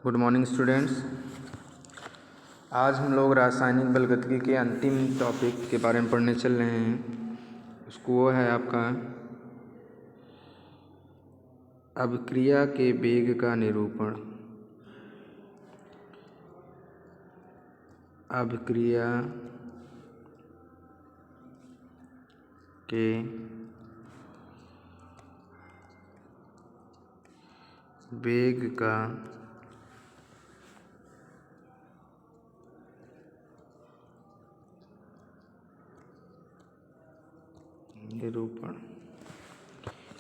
Good morning students. आज हम लोग रासायनिक बलगतिकी के अंतिम टॉपिक के बारे में पढ़ने चल रहे हैं। उसको वो है आपका अभिक्रिया के वेग का निरूपण। अभिक्रिया के वेग का निरूपण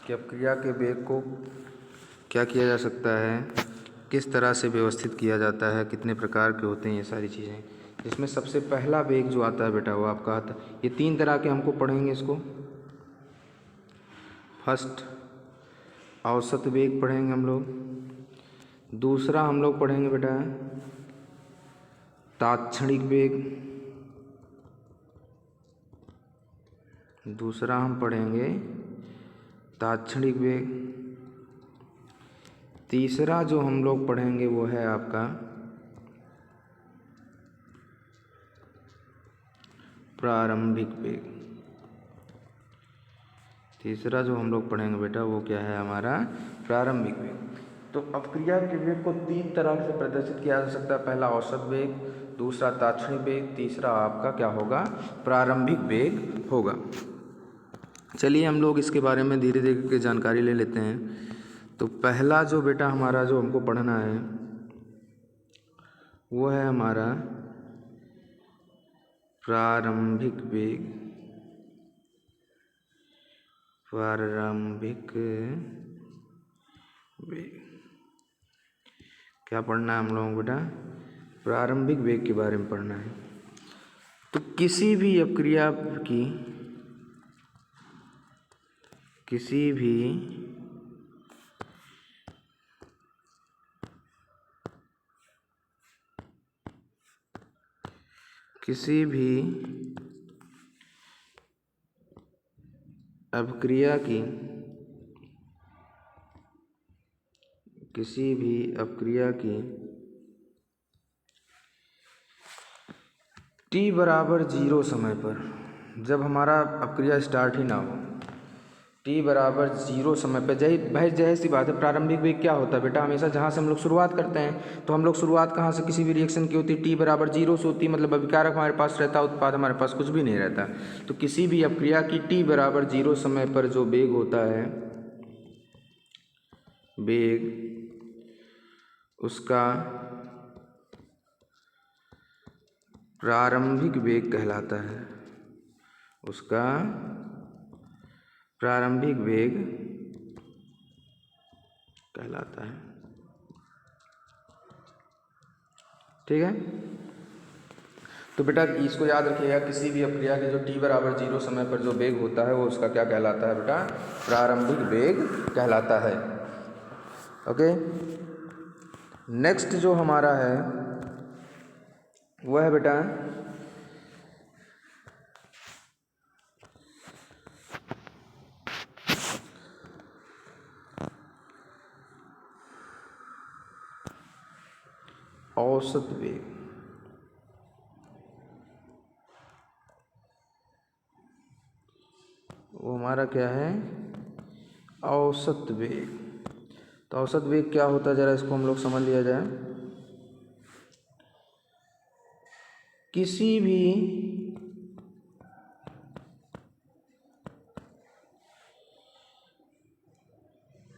कि अभिक्रिया के वेग को क्या किया जा सकता है, किस तरह से व्यवस्थित किया जाता है, कितने प्रकार के होते हैं, ये सारी चीज़ें। इसमें सबसे पहला वेग जो आता है बेटा वो आपका आता है, ये तीन तरह के हमको पढ़ेंगे इसको। फर्स्ट औसत वेग पढ़ेंगे हम लोग, दूसरा हम लोग पढ़ेंगे बेटा तात्क्षणिक वेग, दूसरा हम पढ़ेंगे तात्क्षणिक वेग, तीसरा जो हम लोग पढ़ेंगे वो है आपका प्रारंभिक वेग। तीसरा जो हम लोग पढ़ेंगे बेटा वो क्या है हमारा प्रारंभिक वेग। तो अभिक्रिया के वेग को तीन तरह से प्रदर्शित किया जा सकता है। पहला औसत वेग, दूसरा तात्क्षणिक वेग, तीसरा आपका क्या होगा प्रारंभिक वेग होगा। चलिए हम लोग इसके बारे में धीरे धीरे जानकारी ले लेते हैं। तो पहला जो बेटा हमारा जो हमको पढ़ना है वो है हमारा प्रारंभिक वेग। प्रारंभिक वेग क्या पढ़ना है हम लोगों को बेटा, प्रारंभिक वेग के बारे में पढ़ना है। तो किसी भी अभिक्रिया की किसी भी अभिक्रिया की t बराबर 0 समय पर, जब हमारा अभिक्रिया स्टार्ट ही ना हो, t बराबर 0 समय पर, जाहिर सी बात है प्रारंभिक वेग क्या होता है बेटा, हमेशा जहाँ से हम लोग शुरुआत करते हैं तो हम लोग शुरुआत कहाँ से किसी भी रिएक्शन की होती है, t बराबर 0 से होती है। मतलब अभिकारक हमारे पास रहता है, उत्पाद हमारे पास कुछ भी नहीं रहता। तो किसी भी अभिक्रिया की t बराबर 0 समय पर जो वेग होता है, वेग उसका प्रारंभिक वेग कहलाता है। उसका प्रारंभिक वेग कहलाता है। ठीक है, तो बेटा इसको याद रखिएगा, किसी भी अभिक्रिया के जो t बराबर 0 समय पर जो वेग होता है वो उसका क्या कहलाता है बेटा, प्रारंभिक वेग कहलाता है। ओके, नेक्स्ट जो हमारा है वो है बेटा औसत वेग। वो हमारा क्या है औसत वेग। तो औसत वेग क्या होता है जरा इसको हम लोग समझ लिया जाए। किसी भी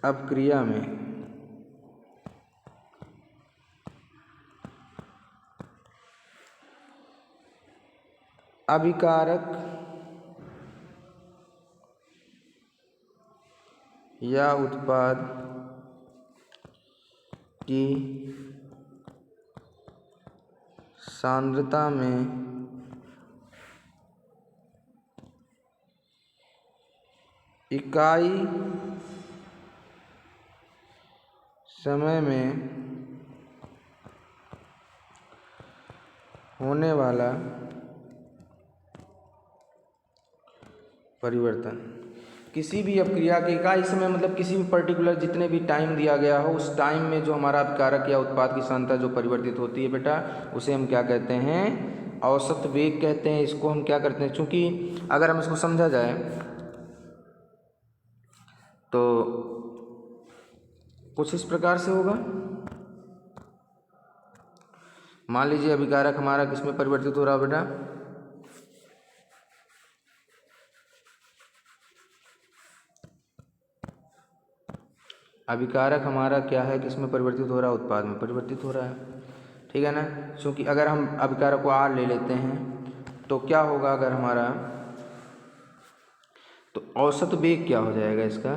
अभिक्रिया में अभिकारक या उत्पाद की सांद्रता में इकाई समय में होने वाला परिवर्तन, किसी भी अपक्रिया के इकाई समय मतलब किसी भी पर्टिकुलर जितने भी टाइम दिया गया हो उस टाइम में जो हमारा अभिकारक या उत्पाद की सांद्रता जो परिवर्तित होती है बेटा, उसे हम क्या कहते हैं, औसत वेग कहते हैं। इसको हम क्या करते हैं, चूँकि अगर हम इसको समझा जाए तो कुछ इस प्रकार से होगा। मान लीजिए अभिकारक हमारा किस में परिवर्तित हो रहा है बेटा, अभिकारक हमारा क्या है, किस में परिवर्तित हो रहा है, उत्पाद में परिवर्तित हो रहा है, ठीक है ना। क्योंकि अगर हम अभिकारक को आर ले लेते हैं तो क्या होगा, अगर हमारा तो औसत वेग क्या हो जाएगा इसका,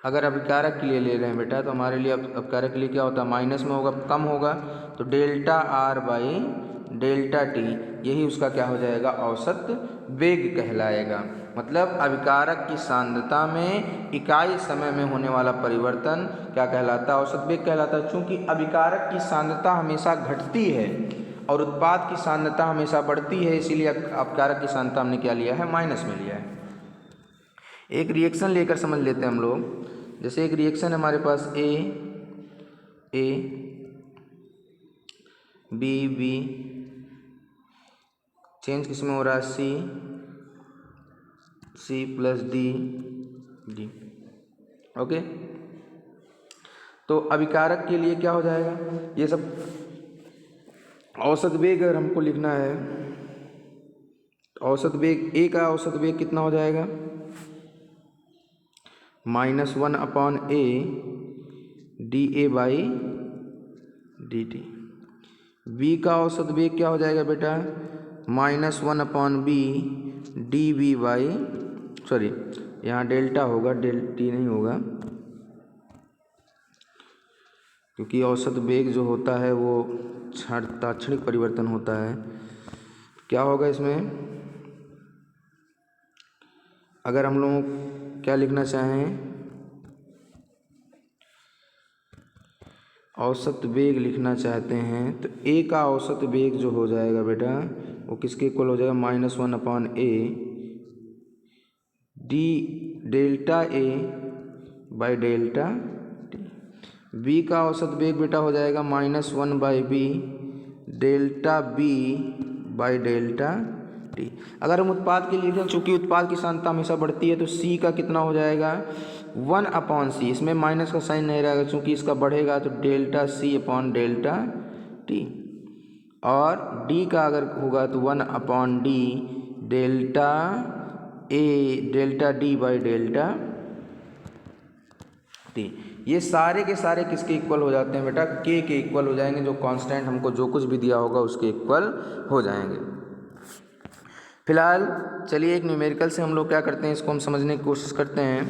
अगर अभिकारक के लिए ले रहे हैं बेटा तो हमारे लिए अभिकारक के लिए क्या होता है, माइनस में होगा, कम होगा, तो delta R by delta T, यही उसका क्या हो जाएगा, औसत वेग कहलाएगा। मतलब अभिकारक की सांद्रता में इकाई समय में होने वाला परिवर्तन क्या कहलाता है, औसत वेग कहलाता है। चूँकि अभिकारक की सांद्रता हमेशा घटती है और उत्पाद की सांद्रता हमेशा बढ़ती है, इसीलिए अभिकारक की सांद्रता हमने क्या लिया है, माइनस में लिया है। एक रिएक्शन लेकर समझ लेते हैं हम लोग। जैसे एक रिएक्शन है हमारे पास ए बी बी, चेंज किस में हो रहा है, C plus D D, okay. तो अभिकारक के लिए क्या हो जाएगा, ये सब औसत वेग अगर हमको लिखना है, औसत वेग ए का औसत वेग कितना हो जाएगा, -1 upon A D A by D T. B का औसत वेग क्या हो जाएगा बेटा, -1 अपॉन B D B by, sorry यहाँ डेल्टा होगा, डेल टी नहीं होगा, क्योंकि औसत वेग जो होता है वो तात्क्षणिक परिवर्तन होता है। क्या होगा इसमें, अगर हम लोग क्या लिखना चाहें, औसत वेग लिखना चाहते हैं तो ए का औसत वेग जो हो जाएगा बेटा वो किसके इक्वल हो जाएगा, -1 upon A D delta A by delta T. B का औसत वेग बेटा हो जाएगा -1 by B delta B by delta T. अगर हम उत्पाद के लिए लिखें, चूँकि उत्पाद की सांद्रता हमेशा बढ़ती है, तो सी का कितना हो जाएगा, 1 अपॉन सी, इसमें माइनस का साइन नहीं रहेगा क्योंकि इसका बढ़ेगा, तो delta C upon delta T. और डी का अगर होगा तो 1 upon D delta A delta D by delta T. ये सारे के सारे किसके इक्वल हो जाते हैं बेटा, के इक्वल हो जाएंगे। जो कांस्टेंट हमको जो कुछ भी दिया होगा उसके इक्वल हो जाएंगे। फिलहाल चलिए एक न्यूमेरिकल से हम लोग क्या करते हैं, इसको हम समझने की कोशिश करते हैं।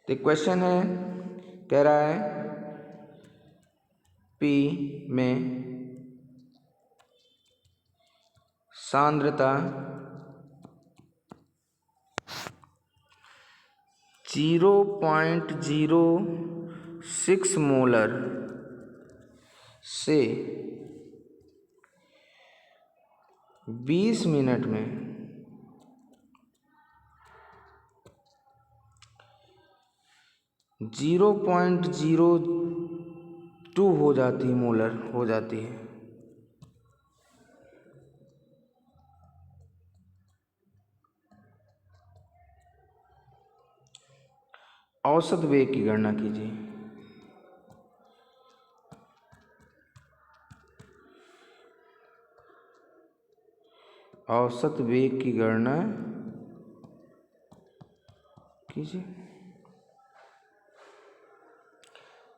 तो क्वेश्चन है, कह रहा है पी में सांद्रता 0.06 मोलर से 20 मिनट में 0.02 हो जाती है, मोलर हो जाती है। औसत वेग की गणना कीजिए। औसत वेग की गणना कीजिए।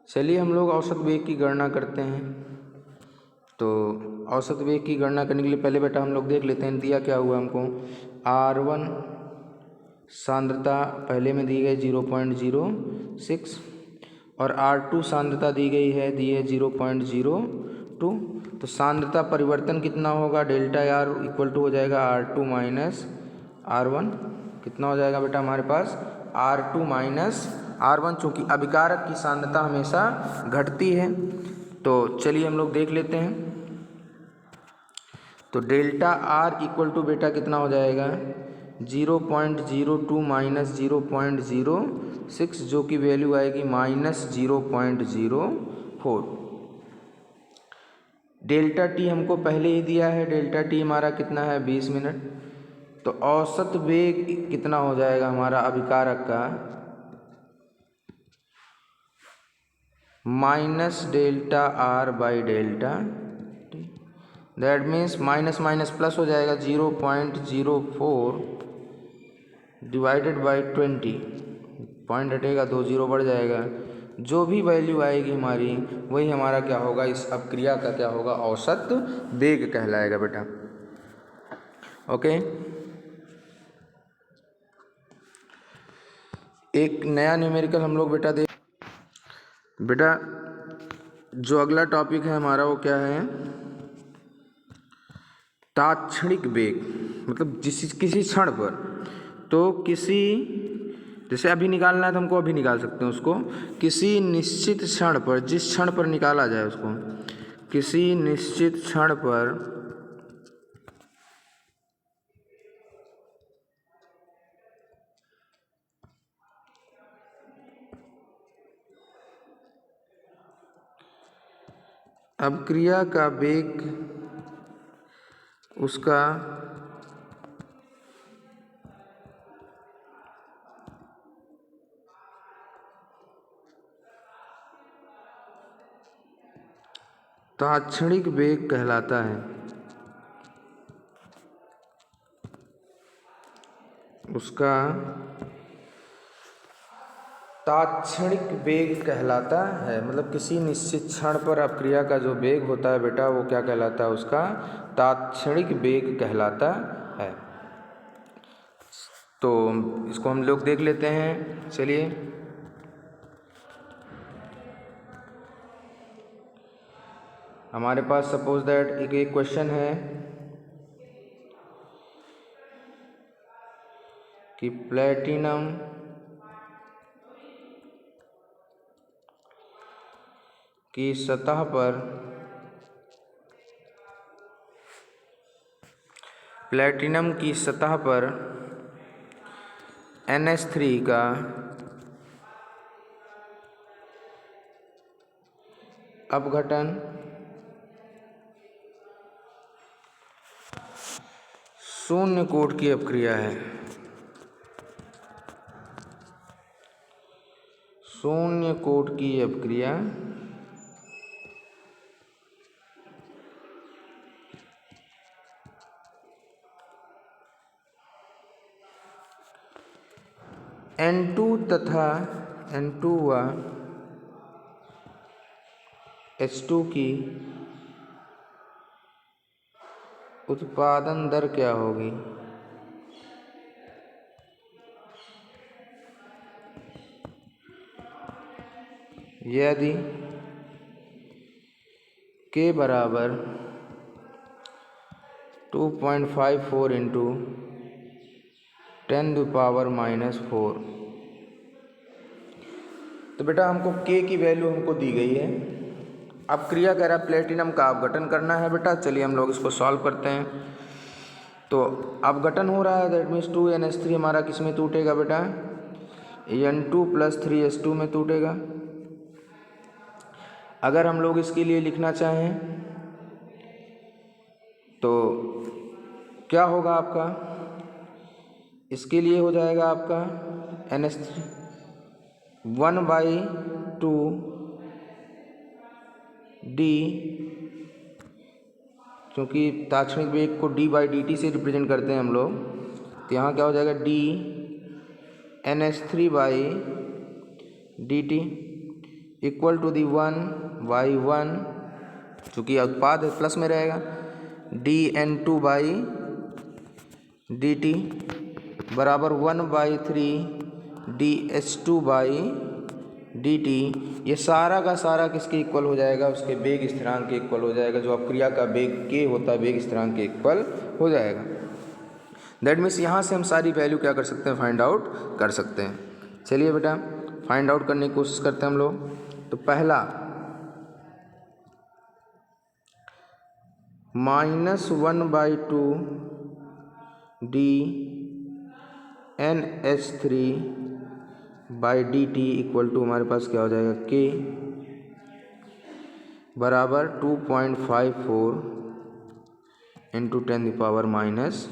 चलिए हम लोग औसत वेग की गणना करते हैं। तो औसत वेग की गणना करने के लिए पहले बेटा हम लोग देख लेते हैं दिया क्या हुआ हमको। R1 सांद्रता पहले में दी गई 0.06 और R2 सांद्रता दी गई है, दी है 0.02। तो सांद्रता परिवर्तन कितना होगा, डेल्टा आर इक्वल टू हो जाएगा R2 माइनस R1। कितना हो जाएगा बेटा हमारे पास, R2 माइनस R1। चूँकि अभिकारक की सांद्रता हमेशा घटती है, तो चलिए हम लोग देख लेते हैं। तो डेल्टा आर इक्वल टू बेटा कितना हो जाएगा 0.02 माइनस 0.06 जो कि वैल्यू आएगी -0.04। डेल्टा टी हमको पहले ही दिया है, डेल्टा टी हमारा कितना है 20 मिनट। तो औसत वेग कितना हो जाएगा हमारा अभिकारक का -delta delta T. That means minus minus plus हो जाएगा 0.04 डिवाइडेड बाई 20, पॉइंट हटेगा 2 जीरो बढ़ जाएगा। जो भी वैल्यू आएगी हमारी वही हमारा क्या होगा, इस अपक्रिया का क्या होगा, औसत वेग कहलाएगा बेटा। ओके, एक नया न्यूमेरिकल हम लोग बेटा बेटा जो अगला टॉपिक है हमारा वो क्या है, तात्क्षणिक वेग। मतलब किसी क्षण पर, तो किसी जैसे अभी निकालना है तो हमको अभी निकाल सकते हैं उसको, किसी निश्चित क्षण पर, जिस क्षण पर निकाला जाए उसको, किसी निश्चित क्षण पर अपक्रिया का वेग उसका तात्क्षणिक वेग कहलाता है। उसका तात्क्षणिक वेग कहलाता है। मतलब किसी निश्चित क्षण पर अपक्रिया का जो वेग होता है बेटा वो क्या कहलाता है, उसका तात्क्षणिक वेग कहलाता है। तो इसको हम लोग देख लेते हैं। चलिए, हमारे पास सपोज दैट एक क्वेश्चन है कि प्लेटिनम की सतह पर NH3 का अपघटन शून्य कोट की अपक्रिया है। शून्य कोट की अपक्रिया N2 तथा N2 व H2 की उत्पादन दर क्या होगी। यदि K बराबर 2.54 इंटू 10⁻⁻⁴। तो बेटा हमको K की वैल्यू हमको दी गई है। अब क्रिया कह रहा है प्लेटिनम का अपघटन करना है बेटा। चलिए हम लोग इसको सॉल्व करते हैं। तो अपघटन हो रहा है, दैट मीन्स 2NH3 हमारा किस में टूटेगा बेटा, N2 + 3H2 में टूटेगा। अगर हम लोग इसके लिए लिखना चाहें तो क्या होगा आपका, इसके लिए हो जाएगा आपका NH3 1/2 D, क्योंकि तात्क्षणिक वेग को d/dt से रिप्रेजेंट करते हैं हम लोग। तो यहाँ क्या हो जाएगा d NH3/dt इक्वल टू दी 1/1, चूँकि उत्पाद प्लस में रहेगा, dN2/dt बराबर 1/3 dH2/dt। ये सारा का सारा किसके इक्वल हो जाएगा, उसके वेग स्थिरांक के इक्वल हो जाएगा। जो अपक्रिया का वेग k होता है वेग स्थिरांक के इक्वल हो जाएगा। दैट मीन्स यहाँ से हम सारी वैल्यू क्या कर सकते हैं, फाइंड आउट कर सकते हैं। चलिए बेटा फाइंड आउट करने की कोशिश करते हैं हम लोग। तो पहला -1/2 dNH3/dt इक्वल टू हमारे पास क्या हो जाएगा, K बराबर 2.54 इंटू 10⁻⁻⁴।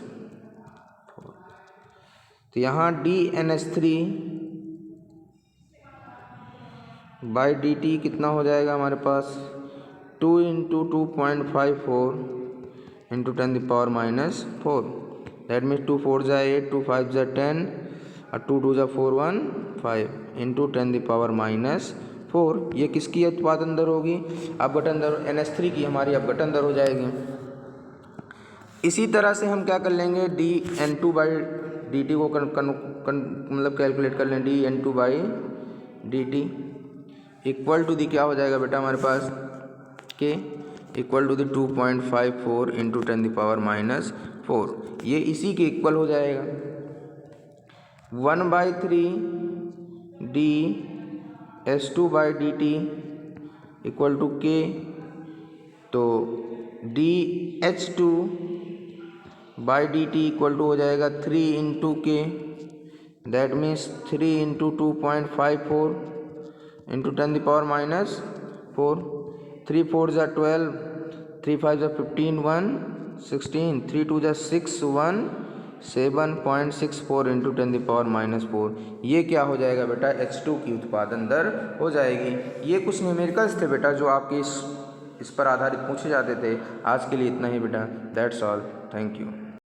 तो यहाँ dNH3/dt कितना हो जाएगा हमारे पास, 2 इंटू 2.54 इंटू 10⁻⁻⁴। दैट मीन्स 2 4 जा 8, 2 5 जा 10 और 2 2 जा 4 1 5 इंटू 10⁻⁻⁴। ये किसकी उत्पादन दर होगी, अपघटन दर, NH3 की हमारी अपघटन दर हो जाएगी। इसी तरह से हम क्या कर लेंगे, dN2/dt को मतलब कैलकुलेट कर लें, dN2/dt इक्वल टू दी क्या हो जाएगा बेटा हमारे पास, K equal to the 2.54 into 10⁻⁻⁴। ये इसी के इक्वल हो जाएगा। 1/3 dS2/dt इक्वल टू K, तो dH2/dt इक्वल टू हो जाएगा 3 into K, that means 3 into 2.54 into 10⁻⁻⁴। 3 4 जा 12, 3 5 जा 15 1 16, 3 2 जा 6 1 7.64 इंटू 10⁻⁴। ये क्या हो जाएगा बेटा, H2 की उत्पादन दर हो जाएगी। ये कुछ न्यूमेरिकल्स थे बेटा जो आपके इस पर आधारित पूछे जाते थे। आज के लिए इतना ही बेटा, दैट्स ऑल, थैंक यू।